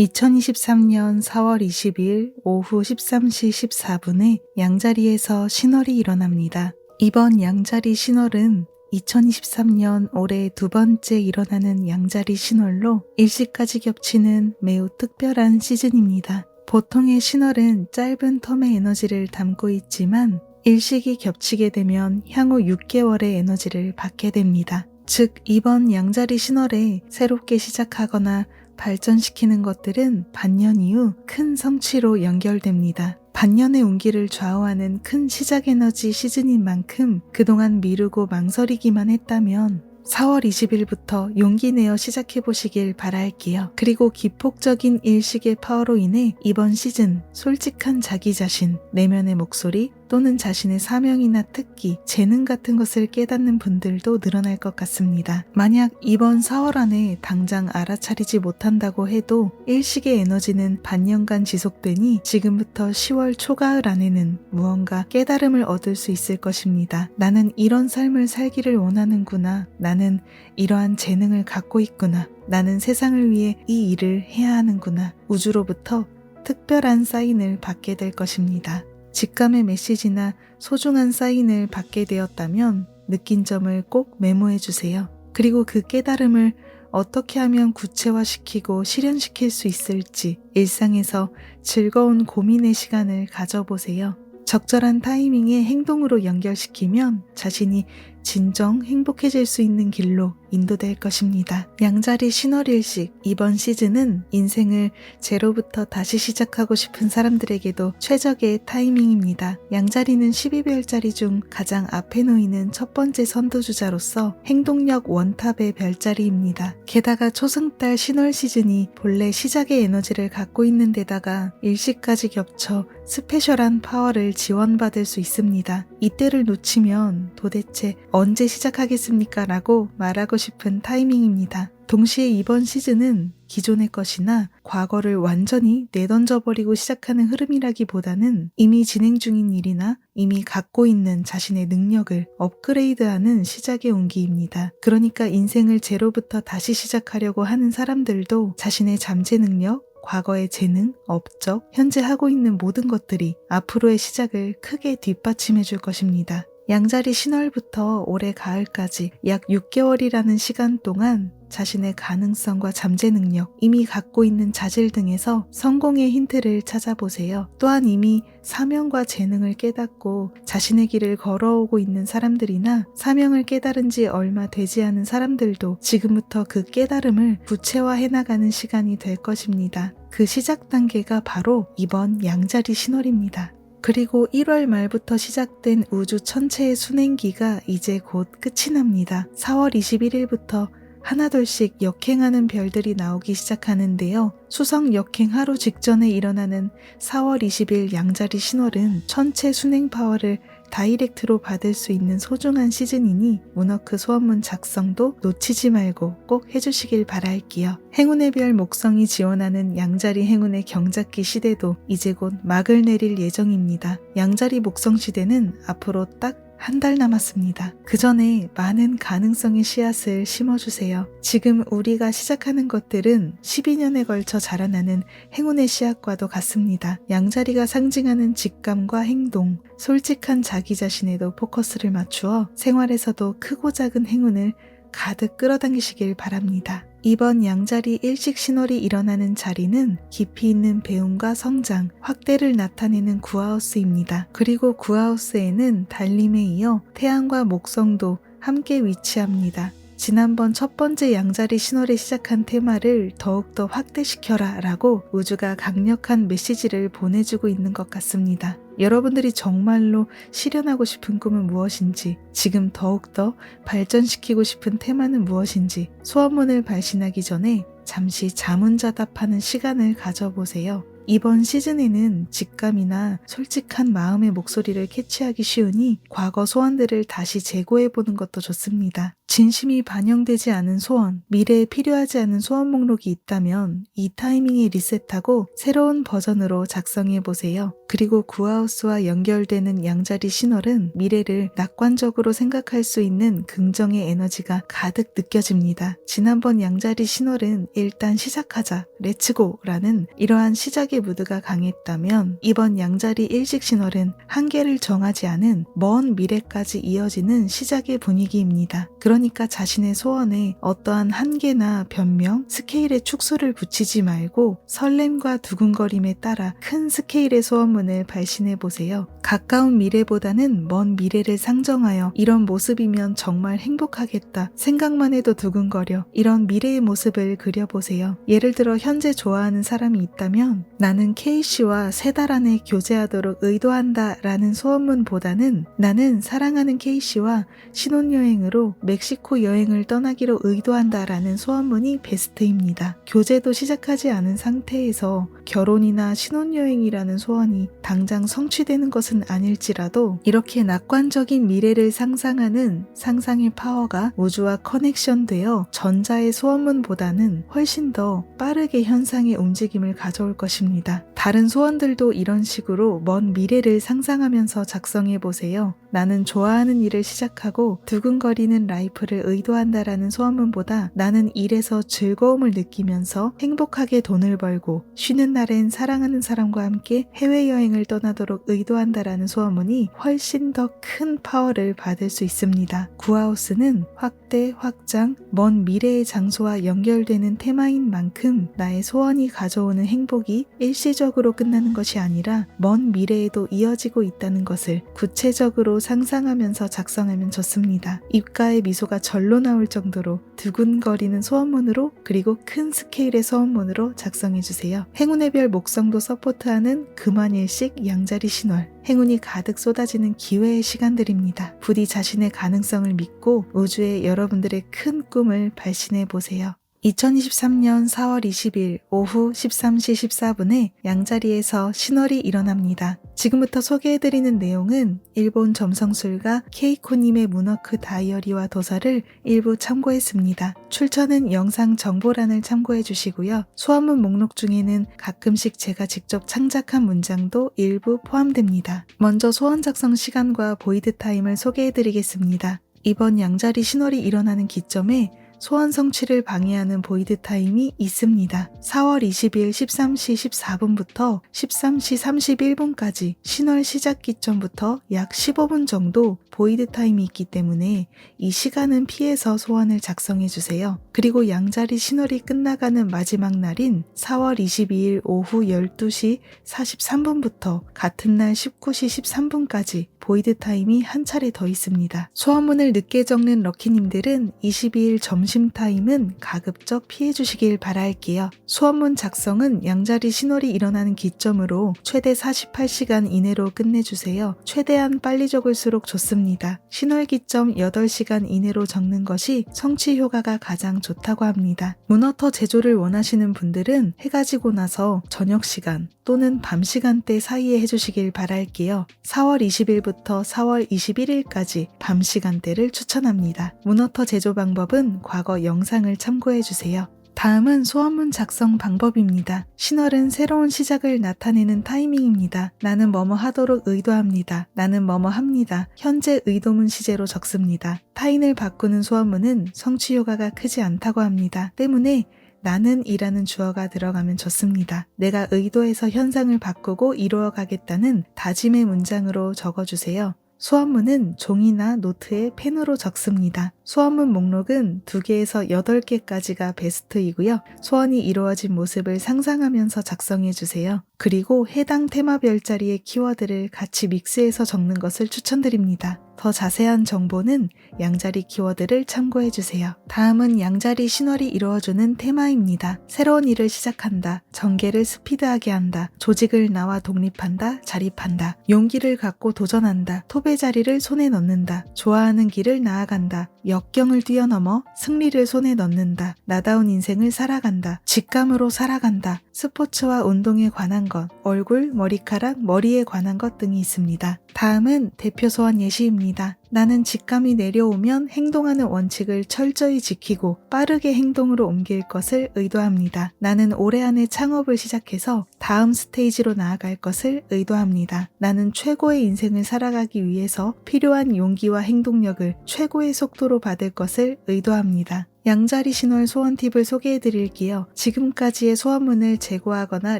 2023년 4월 20일 오후 13시 14분에 양자리에서 신월이 일어납니다. 이번 양자리 신월은 2023년 올해 두 번째 일어나는 양자리 신월로 일시까지 겹치는 매우 특별한 시즌입니다. 보통의 신월은 짧은 텀의 에너지를 담고 있지만 일식이 겹치게 되면 향후 6개월의 에너지를 받게 됩니다. 즉 이번 양자리 신월에 새롭게 시작하거나 발전시키는 것들은 반년 이후 큰 성취로 연결됩니다. 반년의 운기를 좌우하는 큰 시작 에너지 시즌인 만큼 그동안 미루고 망설이기만 했다면 4월 20일부터 용기 내어 시작해보시길 바랄게요. 그리고 기폭적인 일식의 파워로 인해 이번 시즌 솔직한 자기 자신, 내면의 목소리 또는 자신의 사명이나 특기, 재능 같은 것을 깨닫는 분들도 늘어날 것 같습니다. 만약 이번 4월 안에 당장 알아차리지 못한다고 해도 일식의 에너지는 반년간 지속되니 지금부터 10월 초가을 안에는 무언가 깨달음을 얻을 수 있을 것입니다. 나는 이런 삶을 살기를 원하는구나. 나는 이러한 재능을 갖고 있구나. 나는 세상을 위해 이 일을 해야 하는구나. 우주로부터 특별한 사인을 받게 될 것입니다. 직감의 메시지나 소중한 사인을 받게 되었다면 느낀 점을 꼭 메모해 주세요. 그리고 그 깨달음을 어떻게 하면 구체화시키고 실현시킬 수 있을지 일상에서 즐거운 고민의 시간을 가져보세요. 적절한 타이밍에 행동으로 연결시키면 자신이 진정 행복해질 수 있는 길로 인도될 것입니다. 양자리 신월일식 이번 시즌은 인생을 제로부터 다시 시작하고 싶은 사람들에게도 최적의 타이밍입니다. 양자리는 12별자리 중 가장 앞에 놓이는 첫 번째 선두주자로서 행동력 원탑의 별자리입니다. 게다가 초승달 신월 시즌이 본래 시작의 에너지를 갖고 있는 데다가 일식까지 겹쳐 스페셜한 파워를 지원받을 수 있습니다. 이때를 놓치면 도대체 언제 시작하겠습니까? 라고 말하고 싶은 타이밍입니다. 동시에 이번 시즌은 기존의 것이나 과거를 완전히 내던져버리고 시작하는 흐름이라기보다는 이미 진행 중인 일이나 이미 갖고 있는 자신의 능력을 업그레이드하는 시작의 운기입니다. 그러니까 인생을 제로부터 다시 시작하려고 하는 사람들도 자신의 잠재 능력, 과거의 재능, 업적, 현재 하고 있는 모든 것들이 앞으로의 시작을 크게 뒷받침해 줄 것입니다. 양자리 신월부터 올해 가을까지 약 6개월이라는 시간 동안 자신의 가능성과 잠재 능력, 이미 갖고 있는 자질 등에서 성공의 힌트를 찾아보세요. 또한 이미 사명과 재능을 깨닫고 자신의 길을 걸어오고 있는 사람들이나 사명을 깨달은 지 얼마 되지 않은 사람들도 지금부터 그 깨달음을 구체화해 나가는 시간이 될 것입니다. 그 시작 단계가 바로 이번 양자리 신월입니다. 그리고 1월 말부터 시작된 우주 전체의 순행기가 이제 곧 끝이 납니다. 4월 21일부터 하나둘씩 역행하는 별들이 나오기 시작하는데요. 수성 역행 하루 직전에 일어나는 4월 20일 양자리 신월은 천체 순행 파워를 다이렉트로 받을 수 있는 소중한 시즌이니 문워크 소원문 작성도 놓치지 말고 꼭 해주시길 바랄게요. 행운의 별 목성이 지원하는 양자리 행운의 경작기 시대도 이제 곧 막을 내릴 예정입니다. 양자리 목성 시대는 앞으로 딱 한 달 남았습니다. 그 전에 많은 가능성의 씨앗을 심어주세요. 지금 우리가 시작하는 것들은 12년에 걸쳐 자라나는 행운의 씨앗과도 같습니다. 양자리가 상징하는 직감과 행동, 솔직한 자기 자신에도 포커스를 맞추어 생활에서도 크고 작은 행운을 가득 끌어당기시길 바랍니다. 이번 양자리 일식 신월이 일어나는 자리는 깊이 있는 배움과 성장, 확대를 나타내는 구하우스입니다. 그리고 구하우스에는 달림에 이어 태양과 목성도 함께 위치합니다. 지난번 첫 번째 양자리 신월에 시작한 테마를 더욱더 확대시켜라 라고 우주가 강력한 메시지를 보내주고 있는 것 같습니다. 여러분들이 정말로 실현하고 싶은 꿈은 무엇인지, 지금 더욱더 발전시키고 싶은 테마는 무엇인지 소원문을 발신하기 전에 잠시 자문자답하는 시간을 가져보세요. 이번 시즌에는 직감이나 솔직한 마음의 목소리를 캐치하기 쉬우니 과거 소원들을 다시 재고해보는 것도 좋습니다. 진심이 반영되지 않은 소원, 미래에 필요하지 않은 소원 목록이 있다면 이 타이밍에 리셋하고 새로운 버전으로 작성해 보세요. 그리고 구하우스와 연결되는 양자리 신월은 미래를 낙관적으로 생각할 수 있는 긍정의 에너지가 가득 느껴집니다. 지난번 양자리 신월은 일단 시작하자, 렛츠고라는 이러한 시작의 무드가 강했다면 이번 양자리 일식 신월은 한계를 정하지 않은 먼 미래까지 이어지는 시작의 분위기입니다. 그러니까 자신의 소원에 어떠한 한계나 변명, 스케일의 축소를 붙이지 말고 설렘과 두근거림에 따라 큰 스케일의 소원문을 발신해 보세요. 가까운 미래보다는 먼 미래를 상정하여 이런 모습이면 정말 행복하겠다. 생각만 해도 두근거려. 이런 미래의 모습을 그려보세요. 예를 들어 현재 좋아하는 사람이 있다면 나는 K씨와 3달 안에 교제하도록 의도한다 라는 소원문보다는 나는 사랑하는 K씨와 신혼여행으로 멕시코 여행을 떠나기로 의도한다 라는 소원문이 베스트입니다. 교제도 시작하지 않은 상태에서 결혼이나 신혼여행이라는 소원이 당장 성취되는 것은 아닐지라도 이렇게 낙관적인 미래를 상상하는 상상의 파워가 우주와 커넥션되어 전자의 소원문보다는 훨씬 더 빠르게 현상의 움직임을 가져올 것입니다. 다른 소원들도 이런 식으로 먼 미래를 상상하면서 작성해 보세요. 나는 좋아하는 일을 시작하고 두근거리는 라이프를 의도한다라는 소원문보다 나는 일에서 즐거움을 느끼면서 행복하게 돈을 벌고 쉬는 날엔 사랑하는 사람과 함께 해외여행을 떠나도록 의도한다라는 소원문이 훨씬 더 큰 파워를 받을 수 있습니다. 구하우스는 확대, 확장, 먼 미래의 장소와 연결되는 테마인 만큼 나의 소원이 가져오는 행복이 일시적으로 끝나는 것이 아니라 먼 미래에도 이어지고 있다는 것을 구체적으로 상상하면서 작성하면 좋습니다. 입가에 미소가 절로 나올 정도로 두근거리는 소원문으로 그리고 큰 스케일의 소원문으로 작성해주세요. 행운의 별 목성도 서포트하는 금환일식 양자리 신월. 행운이 가득 쏟아지는 기회의 시간들입니다. 부디 자신의 가능성을 믿고 우주에 여러분들의 큰 꿈을 발신해 보세요. 2023년 4월 20일 오후 13시 14분에 양자리에서 신월이 일어납니다. 지금부터 소개해드리는 내용은 일본 점성술가 케이코님의 문워크 다이어리와 도서를 일부 참고했습니다. 출처는 영상 정보란을 참고해 주시고요. 소원문 목록 중에는 가끔씩 제가 직접 창작한 문장도 일부 포함됩니다. 먼저 소원 작성 시간과 보이드 타임을 소개해드리겠습니다. 이번 양자리 신월이 일어나는 기점에 소원 성취를 방해하는 보이드 타임이 있습니다. 4월 20일 13시 14분부터 13시 31분까지 신월 시작 기점부터 약 15분 정도 보이드 타임이 있기 때문에 이 시간은 피해서 소원을 작성해 주세요. 그리고 양자리 신월이 끝나가는 마지막 날인 4월 22일 오후 12시 43분부터 같은 날 19시 13분까지 보이드 타임이 한 차례 더 있습니다. 소원문을 늦게 적는 럭키님들은 22일 점심타임은 가급적 피해주시길 바랄게요. 소원문 작성은 양자리 신월이 일어나는 기점으로 최대 48시간 이내로 끝내주세요. 최대한 빨리 적을수록 좋습니다. 신월 기점 8시간 이내로 적는 것이 성취 효과가 가장 좋다고 합니다. 문어터 제조를 원하시는 분들은 해가 지고 나서 저녁 시간 또는 밤 시간대 사이에 해주시길 바랄게요. 4월 20일부터 4월 21일까지 밤 시간대를 추천합니다. 문어터 제조 방법은 과거 영상을 참고해주세요. 다음은 소원문 작성 방법입니다. 신월은 새로운 시작을 나타내는 타이밍입니다. 나는 뭐뭐 하도록 의도합니다. 나는 뭐뭐 합니다. 현재 의도문 시제로 적습니다. 타인을 바꾸는 소원문은 성취 효과가 크지 않다고 합니다. 때문에 나는 이라는 주어가 들어가면 좋습니다. 내가 의도해서 현상을 바꾸고 이루어가겠다는 다짐의 문장으로 적어주세요. 소원문은 종이나 노트에 펜으로 적습니다. 소원문 목록은 2개에서 8개까지가 베스트이고요. 소원이 이루어진 모습을 상상하면서 작성해주세요. 그리고 해당 테마별자리의 키워드를 같이 믹스해서 적는 것을 추천드립니다. 더 자세한 정보는 양자리 키워드를 참고해주세요. 다음은 양자리 신월이 이루어주는 테마입니다. 새로운 일을 시작한다. 전개를 스피드하게 한다. 조직을 나와 독립한다. 자립한다. 용기를 갖고 도전한다. 톱의 자리를 손에 넣는다. 좋아하는 길을 나아간다. 역경을 뛰어넘어 승리를 손에 넣는다. 나다운 인생을 살아간다. 직감으로 살아간다. 스포츠와 운동에 관한 것, 얼굴, 머리카락, 머리에 관한 것 등이 있습니다. 다음은 대표 소원 예시입니다. 나는 직감이 내려오면 행동하는 원칙을 철저히 지키고 빠르게 행동으로 옮길 것을 의도합니다. 나는 올해 안에 창업을 시작해서 다음 스테이지로 나아갈 것을 의도합니다. 나는 최고의 인생을 살아가기 위해서 필요한 용기와 행동력을 최고의 속도로 받을 것을 의도합니다. 양자리 신월 소원 팁을 소개해 드릴게요. 지금까지의 소원문을 제거하거나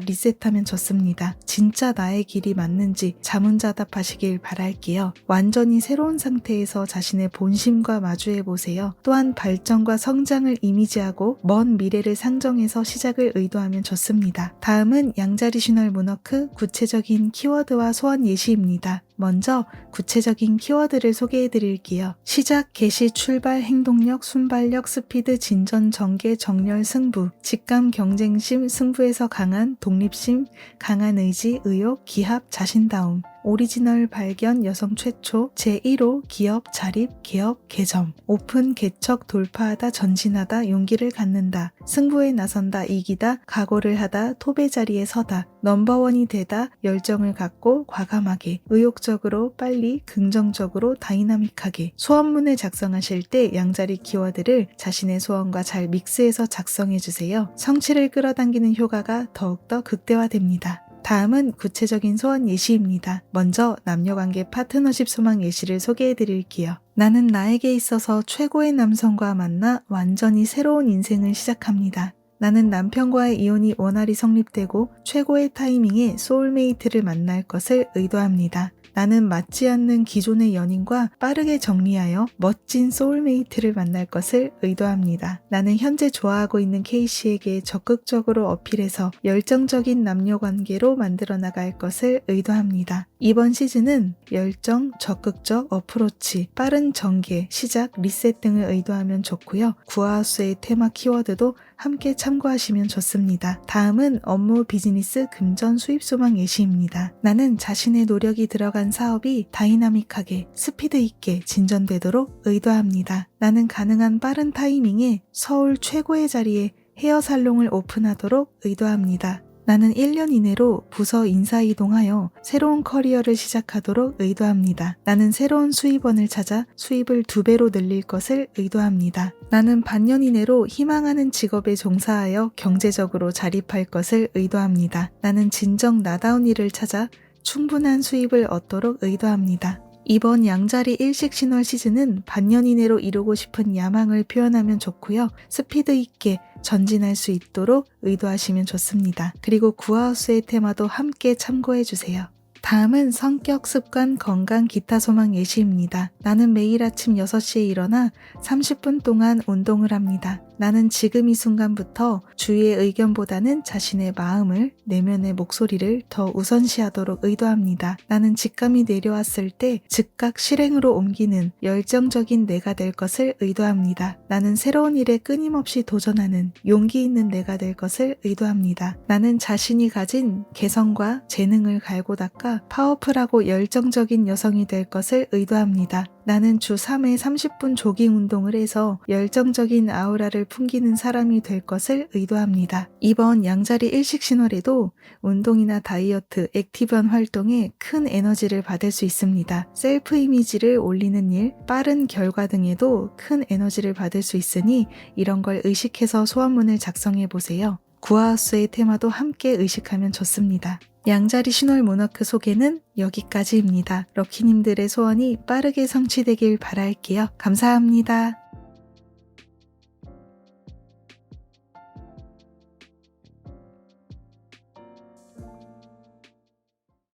리셋하면 좋습니다. 진짜 나의 길이 맞는지 자문자답하시길 바랄게요. 완전히 새로운 상태에서 자신의 본심과 마주해 보세요. 또한 발전과 성장을 이미지하고 먼 미래를 상정해서 시작을 의도하면 좋습니다. 다음은 양자리 신월 문워크 구체적인 키워드와 소원 예시입니다. 먼저 구체적인 키워드를 소개해 드릴게요. 시작, 개시, 출발, 행동력, 순발력, 스피드, 진전, 전개, 정렬, 승부, 직감, 경쟁심, 승부에서 강한, 독립심, 강한 의지, 의욕, 기합, 자신다움. 오리지널 발견, 여성 최초, 제1호, 기업, 자립, 개업, 개점, 오픈, 개척, 돌파하다, 전진하다, 용기를 갖는다, 승부에 나선다, 이기다, 각오를 하다, 톱의 자리에 서다, 넘버원이 되다, 열정을 갖고 과감하게, 의욕적으로, 빨리, 긍정적으로, 다이나믹하게. 소원문을 작성하실 때 양자리 키워드를 자신의 소원과 잘 믹스해서 작성해주세요. 성취를 끌어당기는 효과가 더욱더 극대화됩니다. 다음은 구체적인 소원 예시입니다. 먼저 남녀관계 파트너십 소망 예시를 소개해 드릴게요. 나는 나에게 있어서 최고의 남성과 만나 완전히 새로운 인생을 시작합니다. 나는 남편과의 이혼이 원활히 성립되고 최고의 타이밍에 소울메이트를 만날 것을 의도합니다. 나는 맞지 않는 기존의 연인과 빠르게 정리하여 멋진 소울메이트를 만날 것을 의도합니다. 나는 현재 좋아하고 있는 K씨에게 적극적으로 어필해서 열정적인 남녀관계로 만들어 나갈 것을 의도합니다. 이번 시즌은 열정, 적극적, 어프로치, 빠른 전개, 시작, 리셋 등을 의도하면 좋고요. 구하우스의 테마 키워드도 함께 참고하시면 좋습니다. 다음은 업무, 비즈니스, 금전, 수입 소망 예시입니다. 나는 자신의 노력이 들어간 사업이 다이나믹하게, 스피드 있게 진전되도록 의도합니다. 나는 가능한 빠른 타이밍에 서울 최고의 자리에 헤어 살롱을 오픈하도록 의도합니다. 나는 1년 이내로 부서 인사 이동하여 새로운 커리어를 시작하도록 의도합니다. 나는 새로운 수입원을 찾아 수입을 2배로 늘릴 것을 의도합니다. 나는 반년 이내로 희망하는 직업에 종사하여 경제적으로 자립할 것을 의도합니다. 나는 진정 나다운 일을 찾아 충분한 수입을 얻도록 의도합니다. 이번 양자리 일식 신월 시즌은 반년 이내로 이루고 싶은 야망을 표현하면 좋고요. 스피드 있게 전진할 수 있도록 의도하시면 좋습니다. 그리고 구하우스의 테마도 함께 참고해 주세요. 다음은 성격, 습관, 건강, 기타 소망 예시입니다. 나는 매일 아침 6시에 일어나 30분 동안 운동을 합니다. 나는 지금 이 순간부터 주위의 의견보다는 자신의 마음을, 내면의 목소리를 더 우선시하도록 의도합니다. 나는 직감이 내려왔을 때 즉각 실행으로 옮기는 열정적인 내가 될 것을 의도합니다. 나는 새로운 일에 끊임없이 도전하는 용기 있는 내가 될 것을 의도합니다. 나는 자신이 가진 개성과 재능을 갈고 닦아 파워풀하고 열정적인 여성이 될 것을 의도합니다. 나는 주 3회 30분 조깅 운동을 해서 열정적인 아우라를 풍기는 사람이 될 것을 의도합니다. 이번 양자리 일식 신월에도 운동이나 다이어트, 액티브한 활동에 큰 에너지를 받을 수 있습니다. 셀프 이미지를 올리는 일, 빠른 결과 등에도 큰 에너지를 받을 수 있으니 이런 걸 의식해서 소원문을 작성해 보세요. 구하우스의 테마도 함께 의식하면 좋습니다. 양자리 신월 문워크 소개는 여기까지입니다. 럭키님들의 소원이 빠르게 성취되길 바랄게요. 감사합니다.